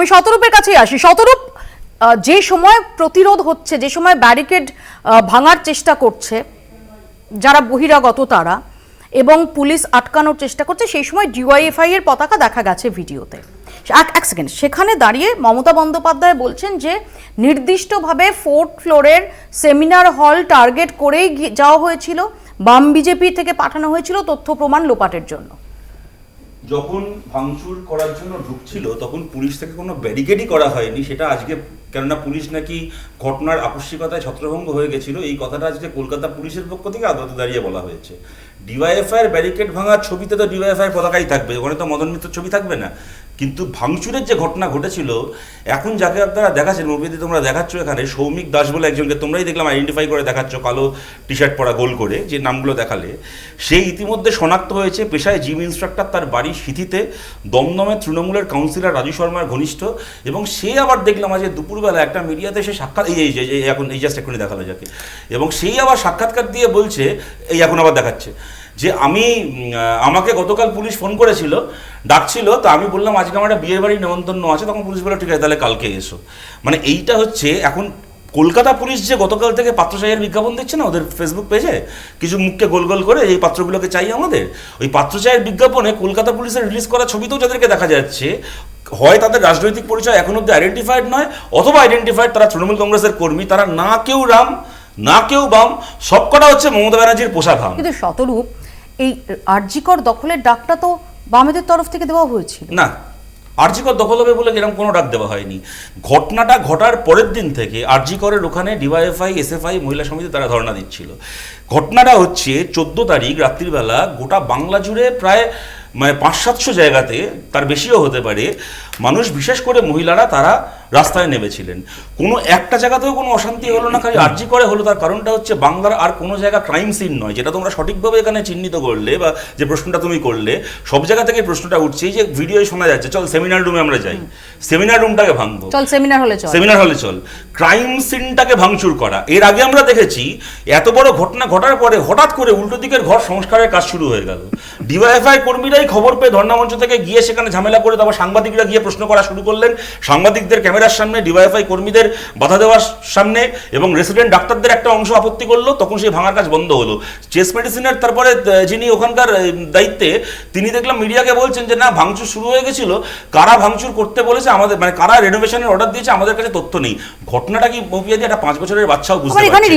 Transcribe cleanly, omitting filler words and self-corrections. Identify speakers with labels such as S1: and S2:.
S1: আমি শতরূপের কাছেই আসি। শতরূপ, যে সময় প্রতিরোধ হচ্ছে, যে সময় ব্যারিকেড ভাঙার চেষ্টা করছে যারা বহিরাগত তারা, এবং পুলিশ আটকানোর চেষ্টা করছে, সেই সময় ডিওয়াইএফআই এর পতাকা দেখা গেছে ভিডিওতে। এক সেকেন্ড, সেখানে দাঁড়িয়ে মমতা বন্দ্যোপাধ্যায় বলছেন যে নির্দিষ্টভাবে 4th ফ্লোরের সেমিনার হল টার্গেট করেই যাওয়া হয়েছিল, বাম বিজেপি থেকে পাঠানো হয়েছিল তথ্য প্রমাণ লোপাটের জন্য।
S2: যখন ভাঙচুর করার জন্য ঢুকছিল তখন পুলিশ থেকে কোনো ব্যারিকেডই করা হয়নি, সেটা আজকে, কেননা পুলিশ নাকি ঘটনার আকস্মিকতায় ছত্রভঙ্গ হয়ে গেছিল, এই কথাটা আজকে কলকাতা পুলিশের পক্ষ থেকে আদালতে দাঁড়িয়ে বলা হয়েছে। ডিওয়াইএফআই ব্যারিকেড ভাঙার ছবিতে তো ডিওয়াইএফআই পতাকাই থাকবে, ওখানে তো মদন মিত্রের ছবি থাকবে না। কিন্তু ভাঙচুরের যে ঘটনা ঘটেছিল, এখন যাকে আপনারা দেখাচ্ছেন, মুভিতে তোমরা দেখাচ্ছ, এখানে সৌমিক দাস বলে একজনকে তোমরাই দেখলাম আইডেন্টিফাই করে দেখাচ্ছ, কালো টি শার্ট পরা গোল করে, যে নামগুলো দেখালে, সেই ইতিমধ্যে শনাক্ত হয়েছে পেশায় জিম ইন্সট্রাক্টর, তার বাড়ি সিথিতে, দমদমে তৃণমূলের কাউন্সিলর রাজু শর্মার ঘনিষ্ঠ। এবং সে আবার দেখলাম আজ দুপুরবেলা একটা মিডিয়াতে সে সাক্ষাৎ, এখন এই জাস্ট এক্ষুনি দেখালো যাকে, এবং সেই আবার সাক্ষাৎকার দিয়ে বলছে, এই এখন আবার দেখাচ্ছে যে আমাকে গতকাল পুলিশ ফোন করেছিল, ডাকছিল, তো আমি বললাম আজকে আমার একটা বিয়ের বাড়ির নেমন্তন্ন আছে, তখন পুলিশ বলল ঠিক আছে তাহলে কালকে এসো। মানে এইটা হচ্ছে এখন কলকাতা পুলিশ যে গতকাল থেকে পাত্রচাইয়ের বিজ্ঞাপন দিচ্ছে না ওদের ফেসবুক পেজে, কিছু মুখকে গোল গোল করে, এই পাত্রগুলোকে চাই আমাদের, ওই পাত্রচাইয়ের বিজ্ঞাপনে কলকাতা পুলিশের রিলিজ করা ছবিতেও যাদেরকে দেখা যাচ্ছে, হয় তাদের রাজনৈতিক পরিচয় এখন অব্দি আইডেন্টিফাইড নয়, অথবা আইডেন্টিফাইড তারা তৃণমূল কংগ্রেসের কর্মী, তারা না কেউ রাম না কেউ বাম, সবকটা হচ্ছে মমতা ব্যানার্জির পোশাক হাম।
S1: কিন্তু শতরূপ, এই আরজিকর দখলের ডাকটা তো বামেদের তরফ থেকে দেওয়া হয়েছিল
S2: না, আরজিকর দখল হবে বলে এরকম কোনো ডাক দেওয়া হয়নি। ঘটনাটা ঘটার পরের দিন থেকে আরজিকরের ওখানে ডিওয়াইএফআই, এসএফআই, মহিলা সমিতি তারা ধর্ণা দিচ্ছিল। ঘটনাটা হচ্ছে 14 তারিখ রাত্রিবেলা গোটা বাংলা জুড়ে প্রায় 500-700 জায়গাতে, তার বেশিও হতে পারে, মানুষ বিশেষ করে মহিলারা তারা রাস্তায় নেমেছিলেন। কোনো একটা জায়গাতেও কোনো অশান্তি হলো না, খালি আরজি করে হলো। তার কারণটা হচ্ছে বাংলার আর কোনো জায়গা ক্রাইম সিন নয়, যেটা তোমরা সঠিকভাবে এখানে চিহ্নিত করলে, বা যে প্রশ্নটা তুমি করলে, সব জায়গা থেকে প্রশ্নটা উঠছে। এই যে ভিডিওয় শোনা যাচ্ছে, চল সেমিনার রুমে আমরা যাই, সেমিনার রুমটাকে ভাঙবো,
S1: চল সেমিনার হলে চল,
S2: ক্রাইম সিনটাকে ভাঙচুর করা। এর আগে আমরা দেখেছি এত বড় ঘটনা ঘটার পরে হঠাৎ করে উল্টো দিকের ঘর সংস্কারের কাজ শুরু হয়ে গেল। ডিওয়াইএফআই কর্মীরাই খবর পেয়ে ধর্ণামঞ্চ থেকে গিয়ে সেখানে ঝামেলা করে, তারপর সাংবাদিকরা গিয়ে প্রশ্ন করা শুরু করলেন, সাংবাদিকদের ক্যামেরার সামনে, ডিওয়াইএফআই কর্মীদের বাধা দেওয়ার সামনে, এবং রেসিডেন্ট ডাক্তারদের একটা অংশ আপত্তি করলো, তখন সেই ভাঙার কাজ বন্ধ হলো। চেস্ট মেডিসিনের তারপরে যিনি ওখানকার দায়িত্বে, তিনি দেখলাম মিডিয়াকে বলছেন যে না, ভাঙচুর শুরু হয়ে গেছিল, কারা ভাঙচুর করতে বলেছে আমাদের, মানে কারা রেনোভেশনের অর্ডার দিয়েছে আমাদের কাছে তথ্য নেই। ঘটনাটা কি মৌপিয়া দিয়ে একটা 5 বছরের বাচ্চাও বুঝতে পারছে।